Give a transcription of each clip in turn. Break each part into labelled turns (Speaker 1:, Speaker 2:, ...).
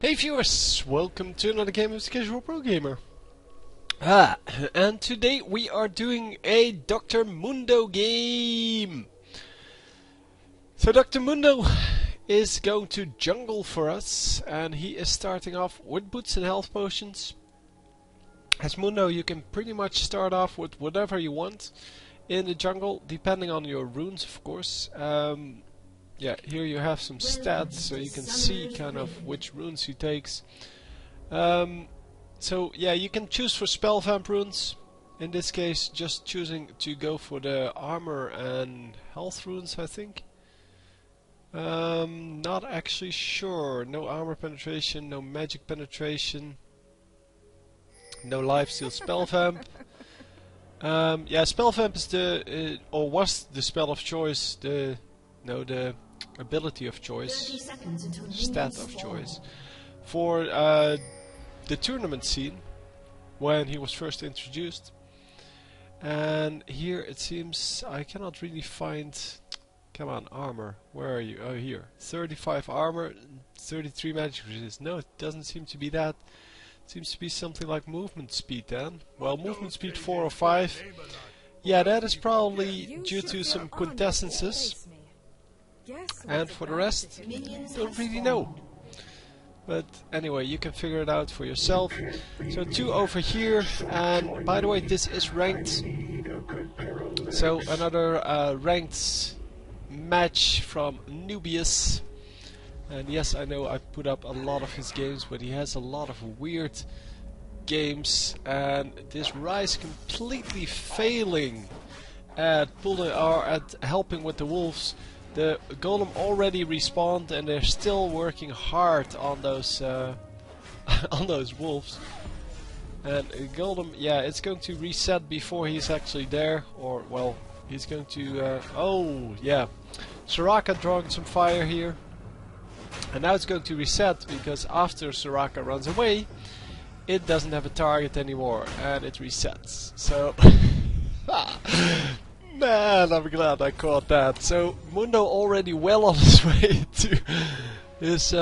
Speaker 1: Hey viewers, welcome to another game of the Casual Pro Gamer. And today we are doing a Dr. Mundo game. So Dr. Mundo is going to jungle for us, and he is starting off with boots and health potions. As Mundo, you can pretty much start off with whatever you want in the jungle, depending on your runes, of course. Yeah, here you have some stats, so you can see kind of which runes he takes. So yeah, you can choose for spell vamp runes. In this case, just choosing to go for the armor and health runes, I think. Not actually sure. No armor penetration, no magic penetration, no lifesteal spell vamp. Yeah, spell vamp is the or was the spell of choice. The ability of choice, stat of choice, for the tournament scene when he was first introduced. And here it seems I cannot really find. Come on, armor. Where are you? Oh, here. 35 armor, 33 magic resist. No, it doesn't seem to be that. It seems to be something like movement speed then. Well, movement speed 4 or 5. Yeah, that is probably due to some quintessences. And for the rest, don't really know. But anyway, you can figure it out for yourself. So 2 over here, and by the way, this is ranked. So another ranked match from Nubius. And yes, I know I put up a lot of his games, but he has a lot of weird games. And this Rise completely failing at pulling or at helping with the wolves. The golem already respawned, and they're still working hard on those on those wolves. And golem, yeah, it's going to reset before he's actually there, or well, he's going to. Oh yeah, Soraka drawing some fire here, and now it's going to reset because after Soraka runs away, it doesn't have a target anymore, and it resets. So. Man, I'm glad I caught that. So Mundo already well on his way to his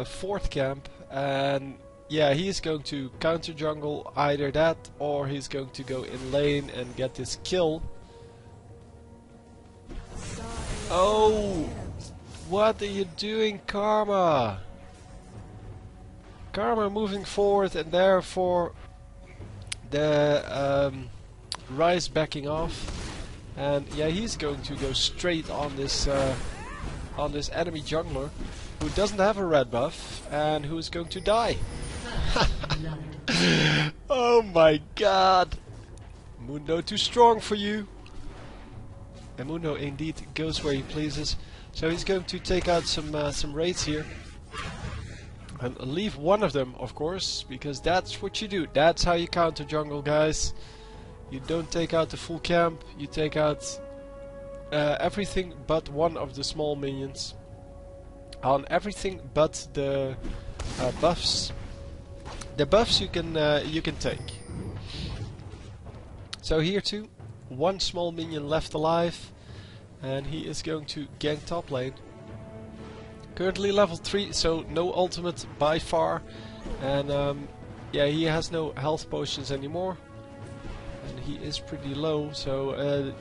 Speaker 1: fourth camp, and yeah, he's going to counter jungle, either that or he's going to go in lane and get this kill. Oh, what are you doing, Karma? Karma moving forward, and therefore the Rise backing off. And yeah, he's going to go straight on this enemy jungler who doesn't have a red buff and who is going to die. Oh my god! Mundo too strong for you. And Mundo indeed goes where he pleases. So he's going to take out some raids here. And leave one of them, of course, because that's what you do. That's how you counter jungle, guys. You don't take out the full camp, you take out everything but one of the small minions. On everything but the buffs. The buffs you can take. So here too, one small minion left alive, and he is going to gank top lane. Currently level 3, so no ultimate by far, and yeah, he has no health potions anymore. And he is pretty low, so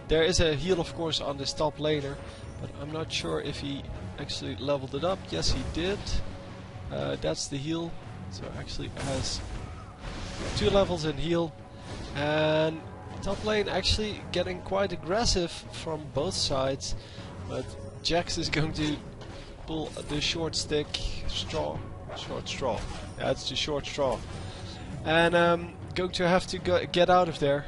Speaker 1: there is a heal of course on this top laner, but I'm not sure if he actually leveled it up. Yes, he did. That's the heal, so actually has 2 levels in heal. And top lane actually getting quite aggressive from both sides, but Jax is going to pull the short stick, short straw. That's the short straw. And going to have to get out of there.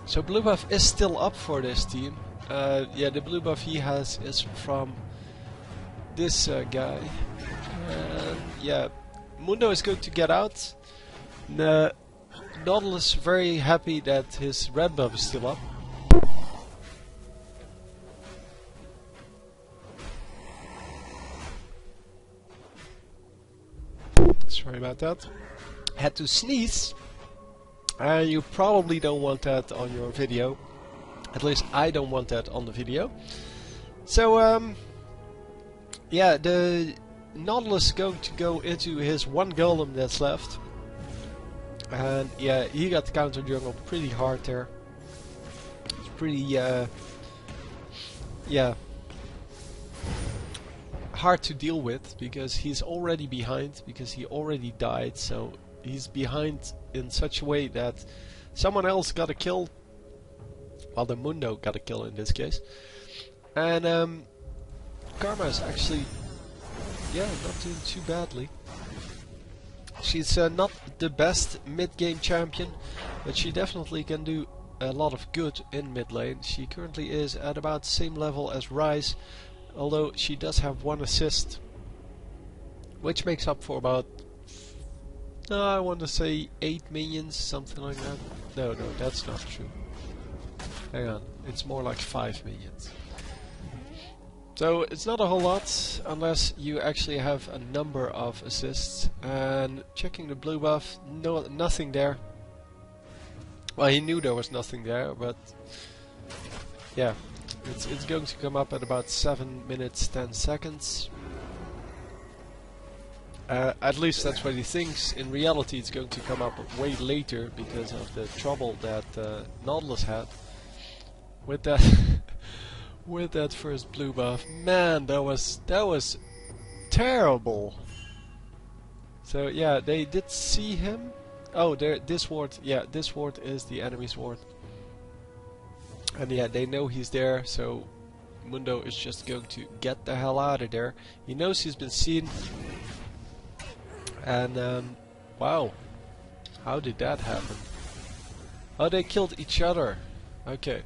Speaker 1: So blue buff is still up for this team. Yeah, the blue buff he has is from this guy. And yeah, Mundo is going to get out. Nautilus very happy that his red buff is still up. Sorry about that. Had to sneeze. You probably don't want that on your video. At least I don't want that on the video. So yeah, the Nautilus is going to go into his one golem that's left. And yeah, he got the counter jungle pretty hard there. It's pretty, yeah, hard to deal with because he's already behind, because he already died. So he's behind in such a way that someone else got a kill. Well, the Mundo got a kill in this case. And Karma is actually, yeah, not doing too badly. She's not the best mid-game champion, but she definitely can do a lot of good in mid lane. She currently is at about the same level as Ryze, although she does have 1 assist, which makes up for about, I want to say 8 minions, something like that. No, that's not true. Hang on, it's more like 5 minions. So it's not a whole lot unless you actually have a number of assists. And checking the blue buff, nothing there. Well, he knew there was nothing there, but yeah, it's going to come up at about 7 minutes 10 seconds. At least that's what he thinks. In reality, it's going to come up way later because of the trouble that Nautilus had with that. With that first blue buff. Man, that was terrible. So yeah, they did see him. Oh, this ward, yeah, this ward is the enemy's ward. And yeah, they know he's there, so Mundo is just going to get the hell out of there. He knows he's been seen. And wow, how did that happen? Oh, they killed each other. Okay.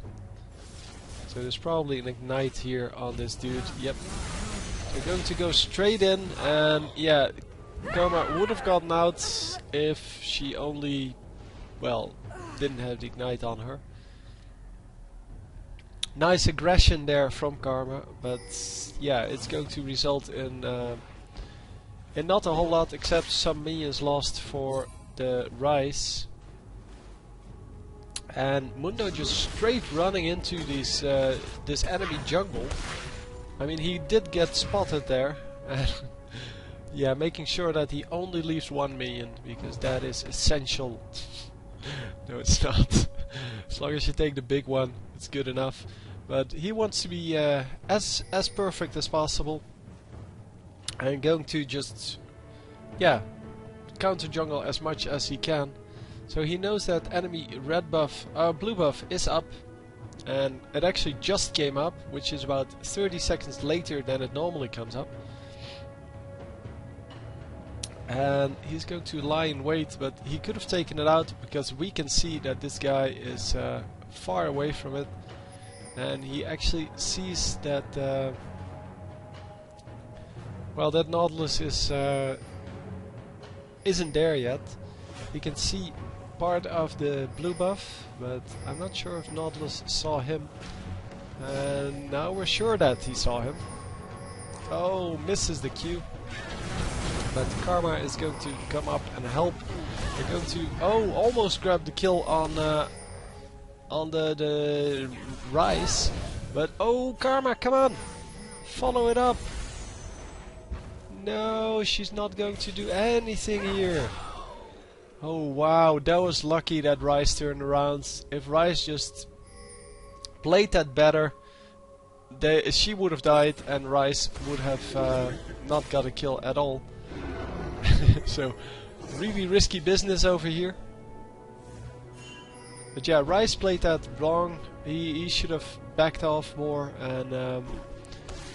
Speaker 1: So there's probably an ignite here on this dude. Yep. We're going to go straight in, and yeah, Karma would have gotten out if she only, well, didn't have the ignite on her. Nice aggression there from Karma, but yeah, it's going to result in not a whole lot, except some minions lost for the Ryze. And Mundo just straight running into this enemy jungle. I mean, he did get spotted there. And yeah, making sure that he only leaves 1 minion, because that is essential. No, it's not. As long as you take the big one, it's good enough. But he wants to be as perfect as possible. And going to just, yeah, counter jungle as much as he can. So he knows that enemy blue buff is up, and it actually just came up, which is about 30 seconds later than it normally comes up. And he's going to lie in wait, but he could have taken it out because we can see that this guy is far away from it, and he actually sees that well, that Nautilus isn't there yet. He can see part of the blue buff, but I'm not sure if Nautilus saw him. And now we're sure that he saw him. Oh, misses the Q. But Karma is going to come up and help. They're going to, oh, almost grab the kill on the Ryze. But oh, Karma, come on, follow it up. No, she's not going to do anything here. Oh wow, that was lucky that Ryze turned around. If Ryze just played that better, she would have died and Ryze would have not got a kill at all. So, really risky business over here. But yeah, Ryze played that wrong. He should have backed off more, and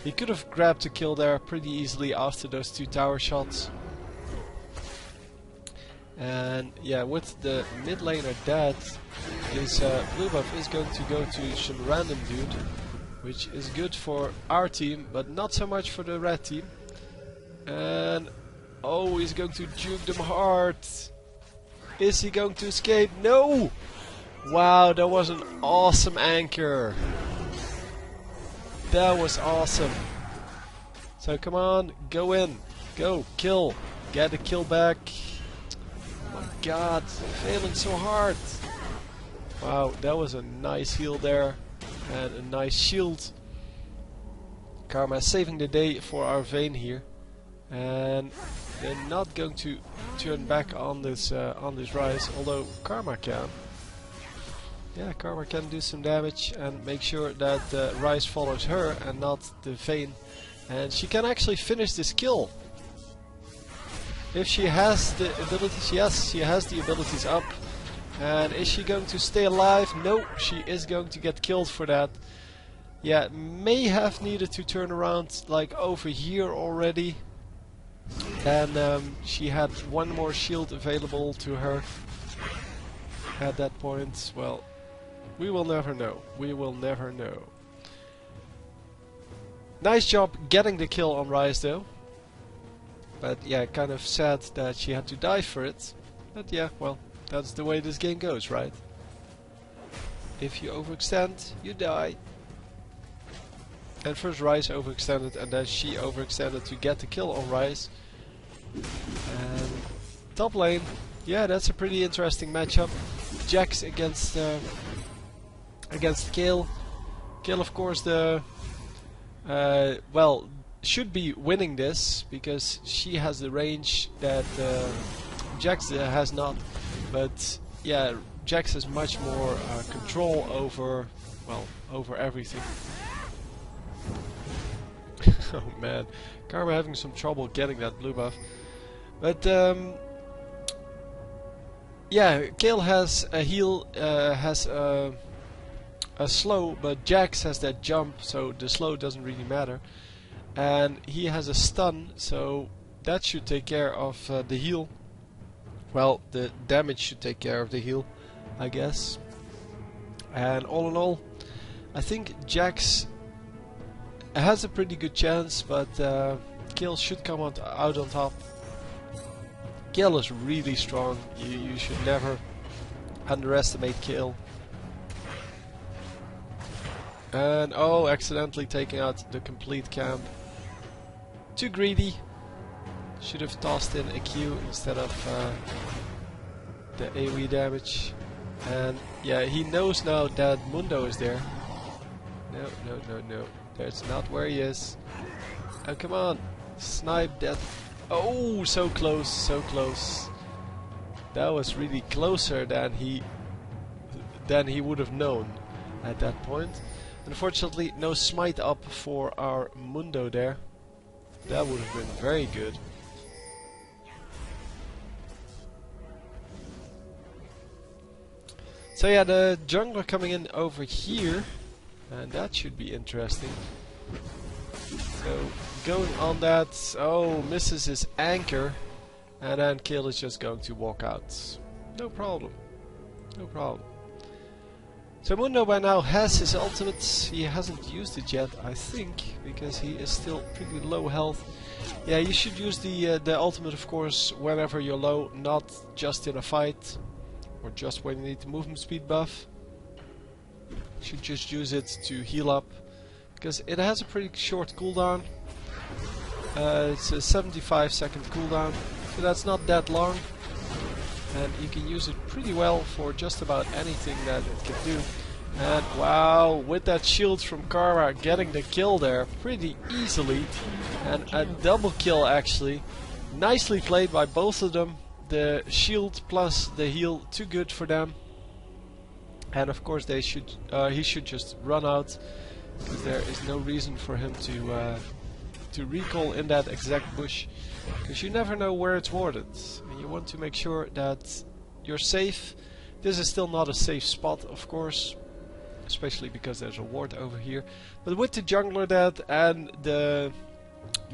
Speaker 1: he could have grabbed a kill there pretty easily after those 2 tower shots. And yeah, with the mid laner dead, this blue buff is going to go to some random dude, which is good for our team, but not so much for the red team. And oh, he's going to juke them hard. Is he going to escape? No! Wow, that was an awesome anchor. That was awesome. So come on, go in, go, kill, get the kill back. Oh my god, failing so hard. Wow, that was a nice heal there, and a nice shield. Karma saving the day for our Vayne here. and they're not going to turn back on this Rise, although Karma can. Yeah, Karma can do some damage and make sure that Rise follows her and not the Vayne, and she can actually finish this kill. If she has the abilities, yes, she has the abilities up. And is she going to stay alive? No, she is going to get killed for that. Yeah, may have needed to turn around like over here already. And she had one more shield available to her at that point. Well, we will never know. We will never know. Nice job getting the kill on Rise though. But yeah, kind of sad that she had to die for it. But yeah, well, that's the way this game goes, right? If you overextend, you die. And first Rise overextended and then she overextended to get the kill on Rise. And top lane, yeah, that's a pretty interesting matchup. Jax against Kayle. Kayle, of course, well, should be winning this because she has the range that Jax has not. But yeah, Jax has much more control over, well, over everything. Oh man, Karma having some trouble getting that blue buff. But yeah, Kayle has a heal, has a slow, but Jax has that jump, so the slow doesn't really matter. And he has a stun, so that should take care of the heal. Well, the damage should take care of the heal, I guess. And all in all, I think Jax has a pretty good chance, but Kayle should come out on top. Kayle is really strong. You should never underestimate Kayle. And oh, accidentally taking out the complete camp. Too greedy. Should have tossed in a Q instead of the AoE damage. And yeah, he knows now that Mundo is there. No, no, no, no. That's not where he is. Oh, come on. Snipe that. Oh, so close, so close. That was really closer than he would have known at that point. Unfortunately, no smite up for our Mundo there. That would have been very good. So yeah, the jungler coming in over here, and that should be interesting. So going on that, oh, misses his anchor, and then Kayle is just going to walk out. No problem, no problem. So Mundo by now has his ultimate. He hasn't used it yet, I think, because he is still pretty low health. Yeah, you should use the ultimate, of course, whenever you're low, not just in a fight, or just when you need the movement speed buff. You should just use it to heal up, because it has a pretty short cooldown. It's a 75-second cooldown, so that's not that long. And you can use it pretty well for just about anything that it can do. And wow, with that shield from Karma getting the kill there pretty easily. And a double kill actually. Nicely played by both of them. The shield plus the heal, too good for them. And of course they should, he should just run out, because there is no reason for him to recall in that exact bush. Because you never know where it's warded. And you want to make sure that you're safe. This is still not a safe spot, of course. Especially because there's a ward over here. But with the jungler dead and the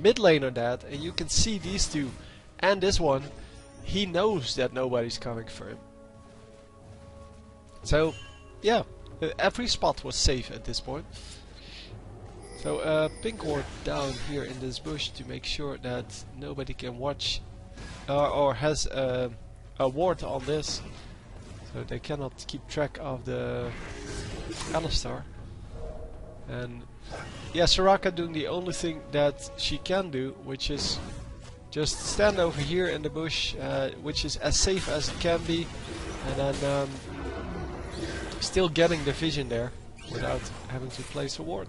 Speaker 1: mid laner dead, and you can see these two and this one, he knows that nobody's coming for him. So, yeah, every spot was safe at this point. So pink ward down here in this bush to make sure that nobody can watch or has a ward on this, so they cannot keep track of the Alistar. And yeah, Soraka doing the only thing that she can do, which is just stand over here in the bush, which is as safe as it can be, and then still getting the vision there without having to place a ward.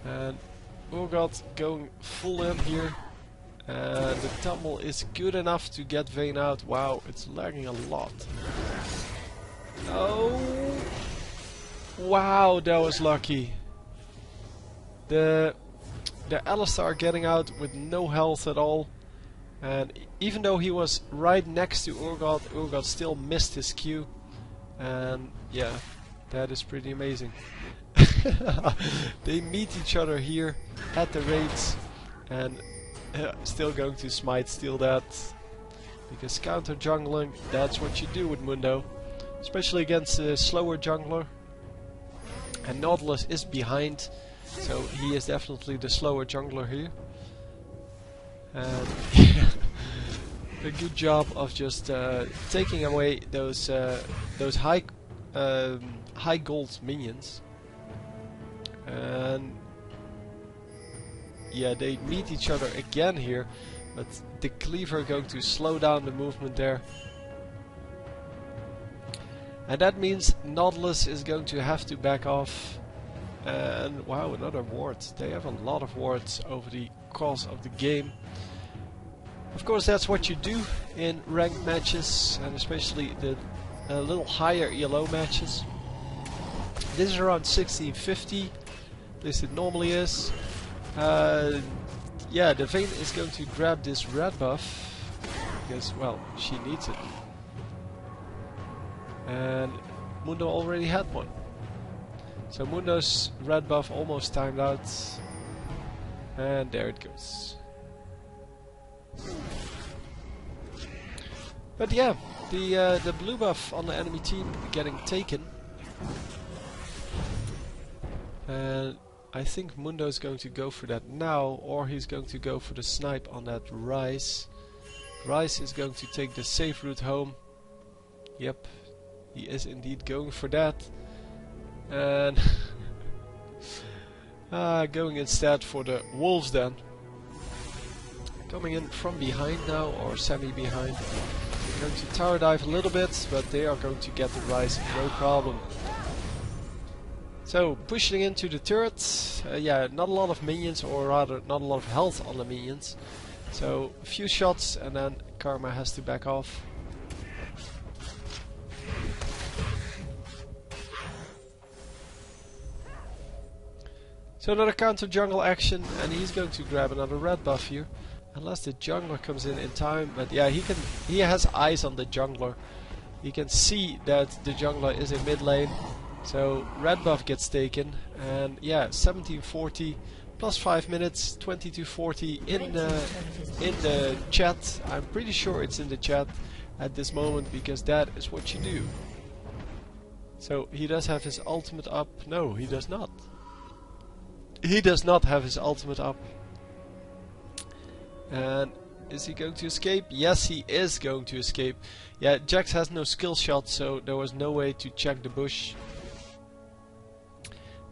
Speaker 1: And Urgot going full in here. And the tumble is good enough to get Vayne out. Wow, it's lagging a lot. Oh! Wow, that was lucky. The Alistar getting out with no health at all. And even though he was right next to Urgot, Urgot still missed his Q. And yeah, that is pretty amazing. They meet each other here at the raids. And still going to smite steal that. Because counter jungling, that's what you do with Mundo. Especially against a slower jungler. And Nautilus is behind. So he is definitely the slower jungler here. And a good job of just taking away those high gold minions. And yeah, they meet each other again here, but the cleaver going to slow down the movement there. And that means Nautilus is going to have to back off. And wow, another ward. They have a lot of wards over the course of the game. Of course, that's what you do in ranked matches, and especially the little higher ELO matches. This is around 1650, at least it normally is. Yeah, the Vayne is going to grab this red buff, because, well, she needs it. And Mundo already had one. So Mundo's red buff almost timed out. And there it goes. But yeah, the blue buff on the enemy team getting taken. And I think Mundo is going to go for that now, or he's going to go for the snipe on that Ryze. Ryze is going to take the safe route home. Yep, he is indeed going for that. And going instead for the wolves then. Coming in from behind now, or semi-behind. Going to tower dive a little bit, but they are going to get the Ryze, no problem. So, pushing into the turret. Yeah, not a lot of minions, or rather not a lot of health on the minions. So, a few shots and then Karma has to back off. So another counter jungle action, and he's going to grab another red buff here. Unless the jungler comes in time, but yeah, he has eyes on the jungler. He can see that the jungler is in mid lane. So red buff gets taken, and yeah, 1740 plus 5 minutes, 2240 in the chat. I'm pretty sure it's in the chat at this moment, because that is what you do. So he does have his ultimate up. No, he does not. He does not have his ultimate up. And is he going to escape? Yes, he is going to escape. Yeah, Jax has no skill shot, so there was no way to check the bush.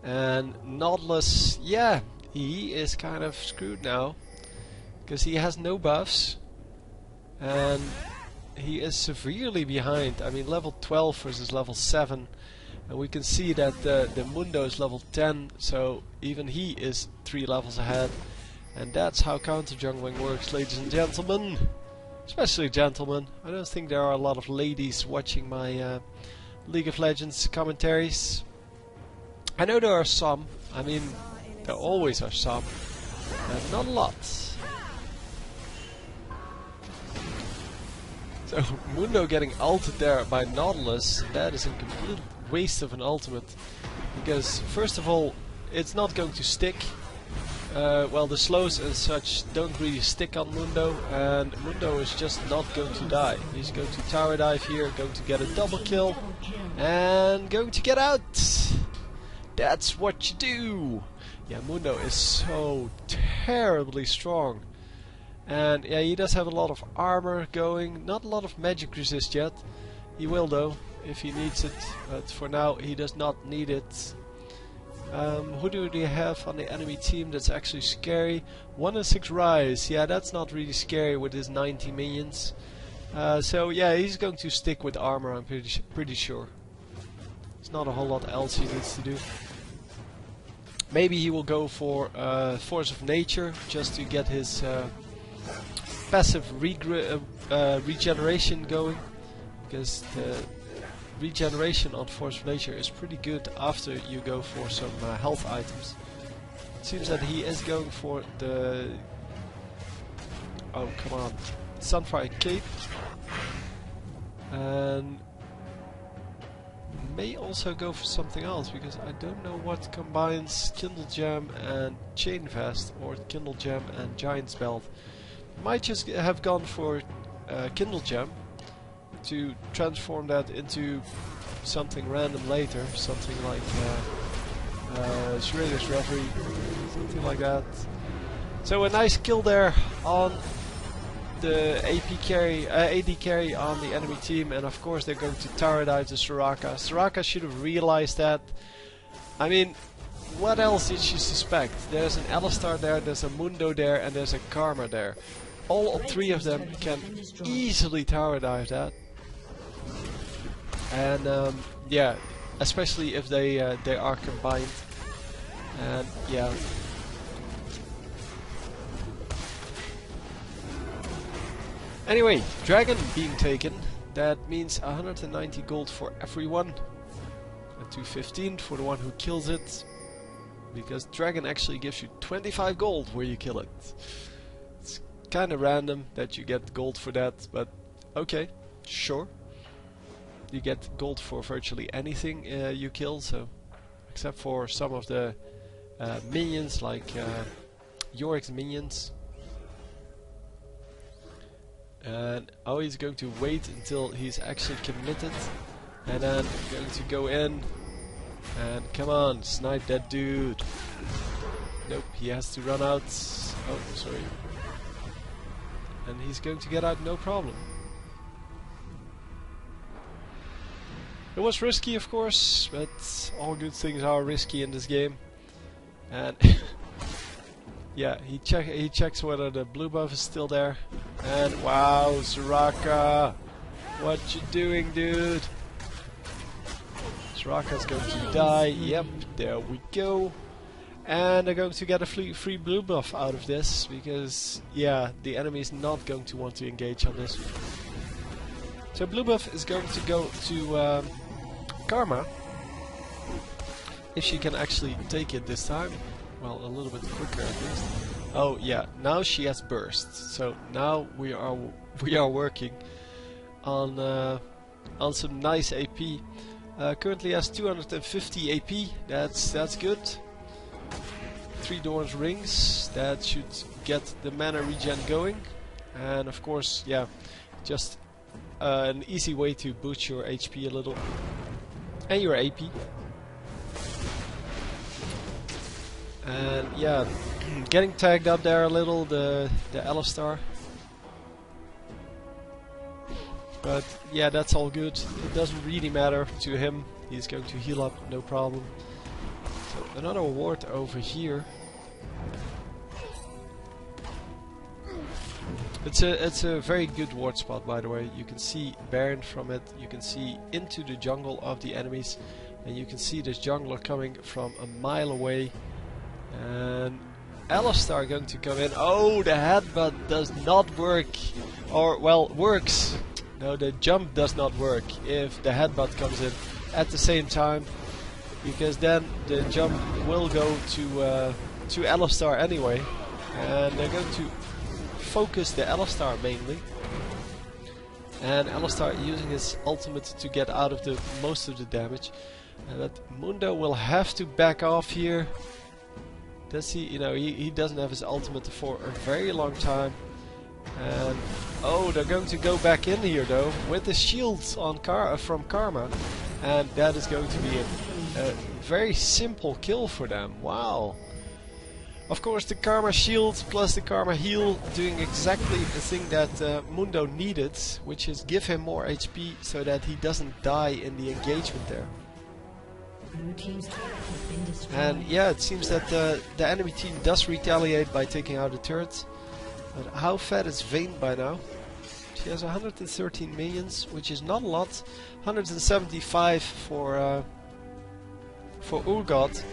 Speaker 1: And Nautilus, yeah, he is kind of screwed now, because he has no buffs. And he is severely behind. I mean, level 12 versus level 7. And we can see that the Mundo is level 10, so even he is 3 levels ahead. And that's how counter jungling works, ladies and gentlemen. Especially gentlemen. I don't think there are a lot of ladies watching my League of Legends commentaries. I know there are some. I mean, there always are some. Not a lot. So, Mundo getting ulted there by Nautilus. That is a complete waste of an ultimate. Because, first of all, it's not going to stick. Well, the slows and such don't really stick on Mundo, and Mundo is just not going to die. He's going to tower dive here, going to get a double kill, and going to get out! That's what you do! Yeah, Mundo is so terribly strong. And yeah, he does have a lot of armor going, not a lot of magic resist yet. He will though, if he needs it, but for now he does not need it. Who do they have on the enemy team that's actually scary? 1 and 6 Ryze. Yeah, that's not really scary with his 90 minions. So yeah, he's going to stick with armor, I'm pretty sure. There's not a whole lot else he needs to do. Maybe he will go for Force of Nature just to get his passive regeneration going, because the regeneration on Force of Nature is pretty good after you go for some health items. It seems that he is going for the... oh, come on. Sunfire Cape. And may also go for something else, because I don't know what combines Kindle Gem and Chain Vest, or Kindle Gem and Giant's Belt. Might just have gone for Kindle Gem to transform that into something random later, something like Schroeder's Reverie, something like that. So a nice kill there on the AP carry, AD carry on the enemy team, and of course they're going to tower dive the Soraka. Soraka should have realized that. I mean, what else did she suspect? There's an Alistar there, there's a Mundo there, and there's a Karma there. All three of them can easily tower dive that. And yeah, especially if they are combined. And yeah. Anyway, dragon being taken. That means 190 gold for everyone. And 215 for the one who kills it. Because dragon actually gives you 25 gold where you kill it. It's kind of random that you get gold for that, but okay, sure. You get gold for virtually anything you kill, so except for some of the minions, like Yorik's minions. And oh, he's going to wait until he's actually committed, and then going to go in and come on, snipe that dude. Nope, he has to run out. Oh, sorry. And he's going to get out no problem. It was risky, of course, but all good things are risky in this game. And yeah, he checks whether the blue buff is still there. And wow, Soraka, what you doing, dude? Soraka's going to die. Yep, there we go. And they're going to get a free blue buff out of this, because yeah, the enemy is not going to want to engage on this. So blue buff is going to go to Karma, if she can actually take it this time. Well, a little bit quicker at least. Oh yeah, now she has burst. So now we are working on some nice AP. Currently has 250 AP. That's good. 3 Dorn's rings. That should get the mana regen going. And of course, yeah, just an easy way to boost your HP a little and your AP. And yeah, getting tagged up there a little, the Alistar. But yeah, that's all good. It doesn't really matter to him. He's going to heal up, no problem. So another ward over here. It's a very good ward spot, by the way. You can see Baron from it. You can see into the jungle of the enemies, and you can see this jungler coming from a mile away. And Alistar going to come in. Oh, the headbutt does not work, or well, works. No, the jump does not work if the headbutt comes in at the same time, because then the jump will go to Alistar anyway, and they're going to focus the Alistar mainly. And Alistar using his ultimate to get out of the most of the damage. But Mundo will have to back off here. Does he? You know, he doesn't have his ultimate for a very long time. And oh, they're going to go back in here though with the shields on from Karma, and that is going to be a very simple kill for them. Wow. Of course, the Karma shield plus the Karma heal doing exactly the thing that Mundo needed, which is give him more HP so that he doesn't die in the engagement there. And yeah, it seems that the enemy team does retaliate by taking out the turret. But how fat is Vayne by now? She has 113 minions, which is not a lot. 175 for Urgot.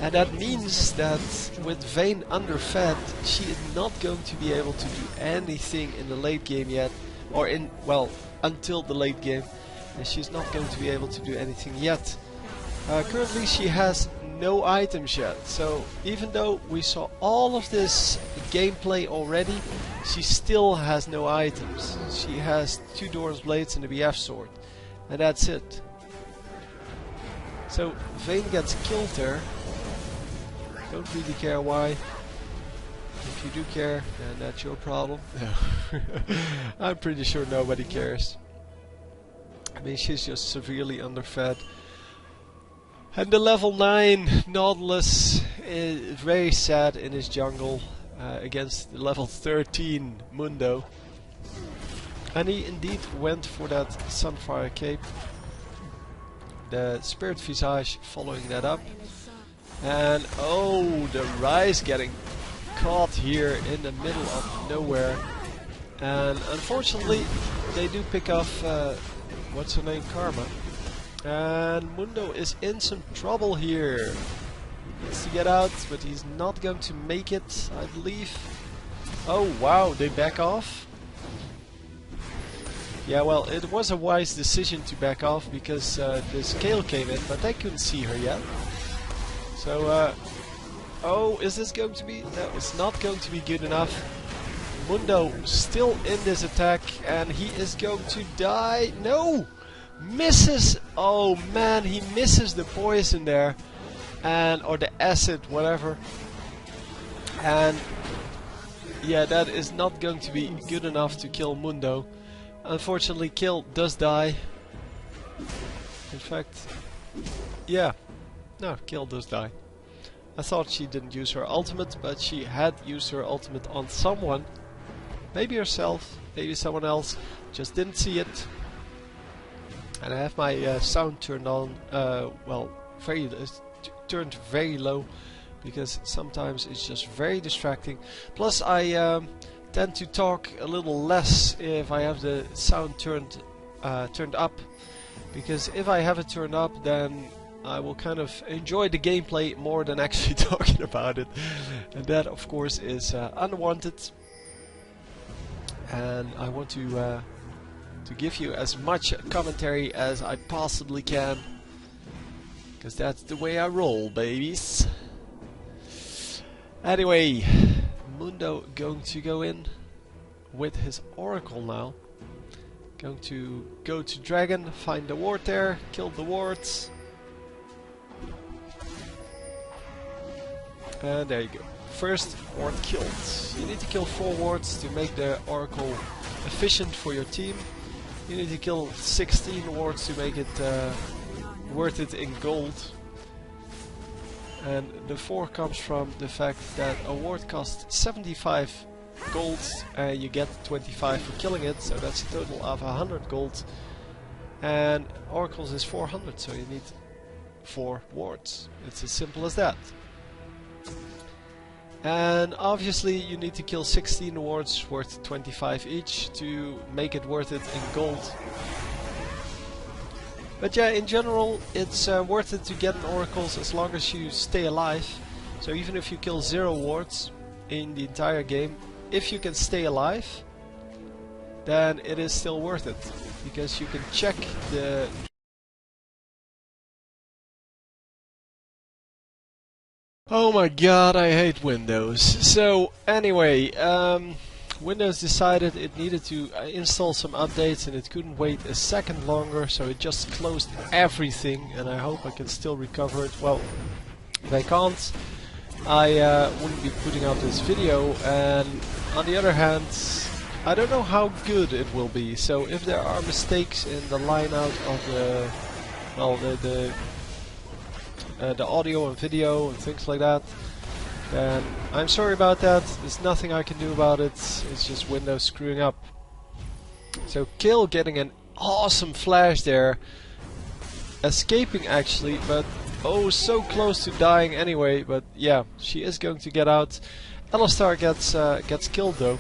Speaker 1: And that means that with Vayne underfed, she is not going to be able to do anything in the late game yet. Or in, well, until the late game. And she's not going to be able to do anything yet. Currently she has no items yet. So even though we saw all of this gameplay already, she still has no items. She has 2 Doran's Blades and a BF sword. And that's it. So Vayne gets killed there. Don't really care why. If you do care, then that's your problem. I'm pretty sure nobody cares. I mean, she's just severely underfed. And the level 9 Nautilus is very sad in his jungle against the level 13 Mundo. And he indeed went for that Sunfire Cape. The Spirit Visage following that up. And oh, the Rise getting caught here in the middle of nowhere. And unfortunately, they do pick off, what's her name, Karma. And Mundo is in some trouble here. He needs to get out, but he's not going to make it, I believe. Oh wow, they back off. Yeah, well, it was a wise decision to back off because the scale came in, but they couldn't see her yet. So, oh, is this going to be... No, it's not going to be good enough. Mundo still in this attack, and he is going to die. No! Misses! Oh man, he misses the poison there. And, or the acid, whatever. And, yeah, that is not going to be good enough to kill Mundo. Unfortunately, Kill does die. In fact, yeah. No, Kill does die. I thought she didn't use her ultimate, but she had used her ultimate on someone. Maybe herself, maybe someone else. Just didn't see it. And I have my sound turned on, well, turned very low. Because sometimes it's just very distracting. Plus I tend to talk a little less if I have the sound turned up. Because if I have it turned up, then I will kind of enjoy the gameplay more than actually talking about it. And that of course is unwanted. And I want to give you as much commentary as I possibly can. Because that's the way I roll, babies. Anyway, Mundo going to go in with his Oracle now. Going to go to Dragon, find the ward there, kill the wards. And there you go. First ward killed. You need to kill 4 wards to make the Oracle efficient for your team. You need to kill 16 wards to make it worth it in gold. And the 4 comes from the fact that a ward costs 75 gold and you get 25 for killing it, so that's a total of 100 gold. And Oracles is 400, so you need 4 wards. It's as simple as that. And obviously you need to kill 16 wards worth 25 each to make it worth it in gold. But yeah, in general it's worth it to get an Oracles as long as you stay alive. So even if you kill 0 wards in the entire game, if you can stay alive, then it is still worth it. Because you can check the... Oh my god, I hate Windows. So anyway, Windows decided it needed to install some updates and it couldn't wait a second longer, so it just closed everything, and I hope I can still recover it. Well, if I can't, I wouldn't be putting out this video, and on the other hand, I don't know how good it will be. So if there are mistakes in the line out of the, well, the audio and video and things like that, then I'm sorry about that. There's nothing I can do about it. It's just Windows screwing up. So Kill getting an awesome flash there, escaping actually, but oh, so close to dying anyway. But yeah, she is going to get out. Alistar gets killed though,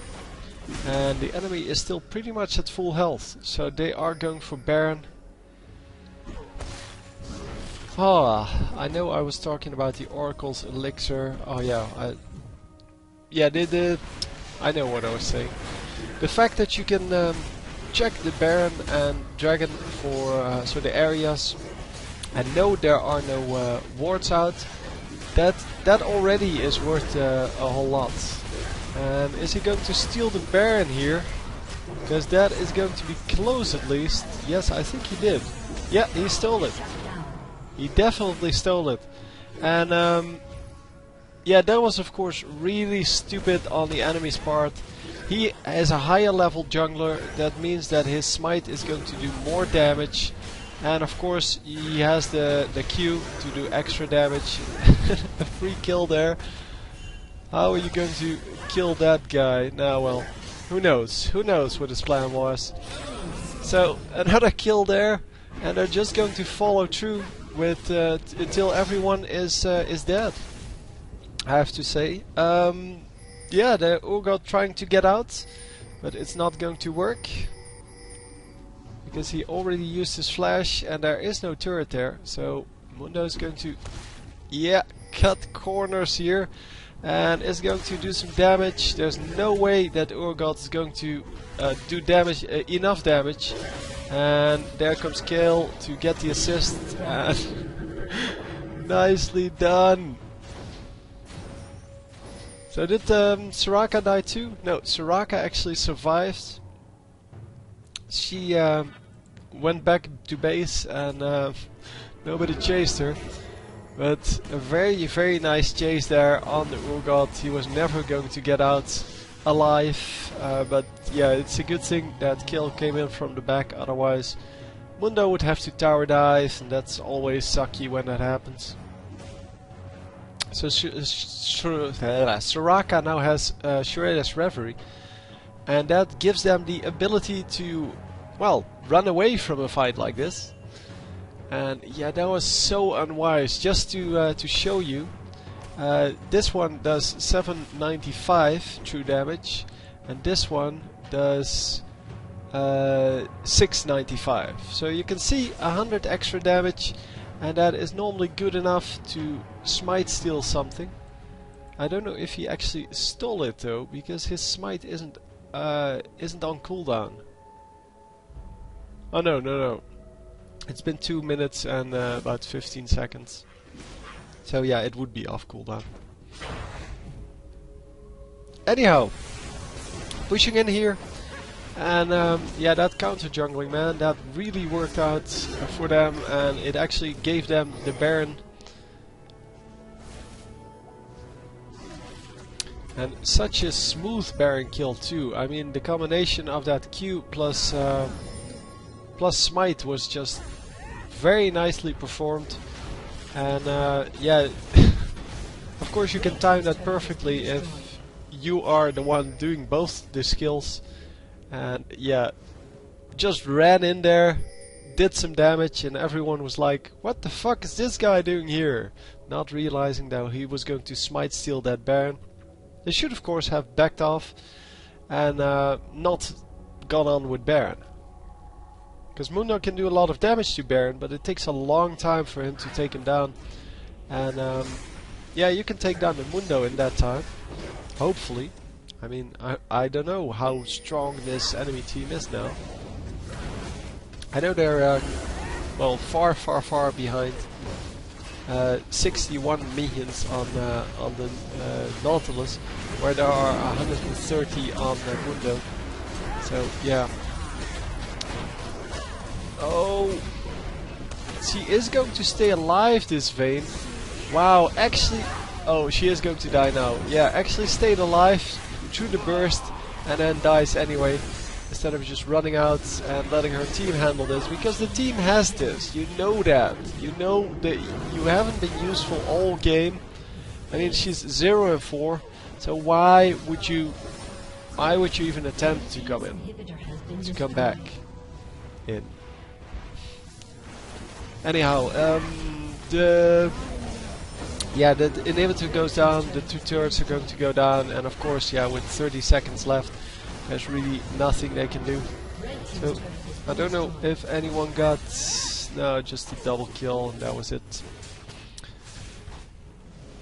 Speaker 1: and the enemy is still pretty much at full health. So they are going for Baron. Oh, I know I was talking about the Oracle's elixir. Oh yeah, I know what I was saying. The fact that you can check the Baron and Dragon for so the areas, and know there are no wards out. That already is worth a whole lot. And is he going to steal the Baron here? Because that is going to be close at least. Yes, I think he did. Yeah, he stole it. He definitely stole it. And yeah, that was of course really stupid on the enemy's part. He is a higher level jungler. That means that his smite is going to do more damage. And of course he has the Q to do extra damage. A free kill there. How are you going to kill that guy? Now, well, who knows? Who knows what his plan was? So another kill there, and they're just going to follow through with until everyone is dead. I have to say. Yeah, the Urgot trying to get out, but it's not going to work because he already used his flash, and there is no turret there. So Mundo is going to, yeah, cut corners here. And is going to do some damage. There's no way that Urgot is going to do damage, enough damage. And there comes Kale to get the assist. And nicely done. So did Soraka die too? No, Soraka actually survived. She went back to base and nobody chased her. But a very, very nice chase there on the Urgot. He was never going to get out alive. But yeah, it's a good thing that kill came in from the back. Otherwise, Mundo would have to tower dive, and that's always sucky when that happens. So Soraka now has Shredder's Reverie, and that gives them the ability to, well, run away from a fight like this. And yeah, that was so unwise. Just to show you, this one does 795 true damage, and this one does 695. So you can see 100 extra damage, and that is normally good enough to smite steal something. I don't know if he actually stole it though, because his smite isn't on cooldown. Oh no. It's been 2 minutes and about 15 seconds. So yeah, it would be off cooldown. Anyhow, pushing in here. And yeah, that counter jungling, man, that really worked out for them. And it actually gave them the Baron. And such a smooth Baron kill too. I mean, the combination of that Q plus smite was just very nicely performed. And yeah, of course you can time that perfectly if you are the one doing both the skills. And yeah, just ran in there, did some damage, and everyone was like, what the fuck is this guy doing here? Not realizing that he was going to smite steal that Baron. They should of course have backed off and not gone on with Baron. Because Mundo can do a lot of damage to Baron, but it takes a long time for him to take him down. And yeah, you can take down the Mundo in that time. Hopefully. I mean, I don't know how strong this enemy team is now. I know they're well, far behind. 61 minions on the Nautilus, where there are 130 on the Mundo. So yeah. Oh, she is going to stay alive, this Vayne. Wow, actually, oh, she is going to die now. Yeah, actually stayed alive through the burst and then dies anyway, instead of just running out and letting her team handle this, because the team has this. You know that. You know that you haven't been useful all game. I mean, she's 0 and 4, so why would you even attempt to come back in? Anyhow, the inhibitor goes down, the 2 turrets are going to go down, and of course, yeah, with 30 seconds left, there's really nothing they can do. So, I don't know if anyone got No, just a double kill, and that was it.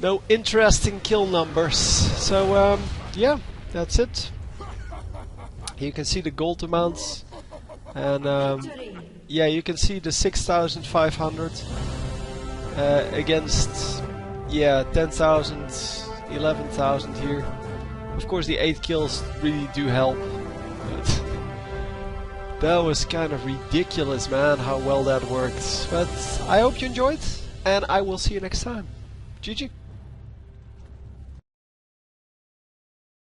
Speaker 1: No interesting kill numbers. So, yeah, that's it. Here you can see the gold amounts. And, yeah, you can see the 6,500 against, yeah, 10,000, 11,000 here. Of course, the 8 kills really do help. But that was kind of ridiculous, man, how well that worked. But I hope you enjoyed, and I will see you next time. GG.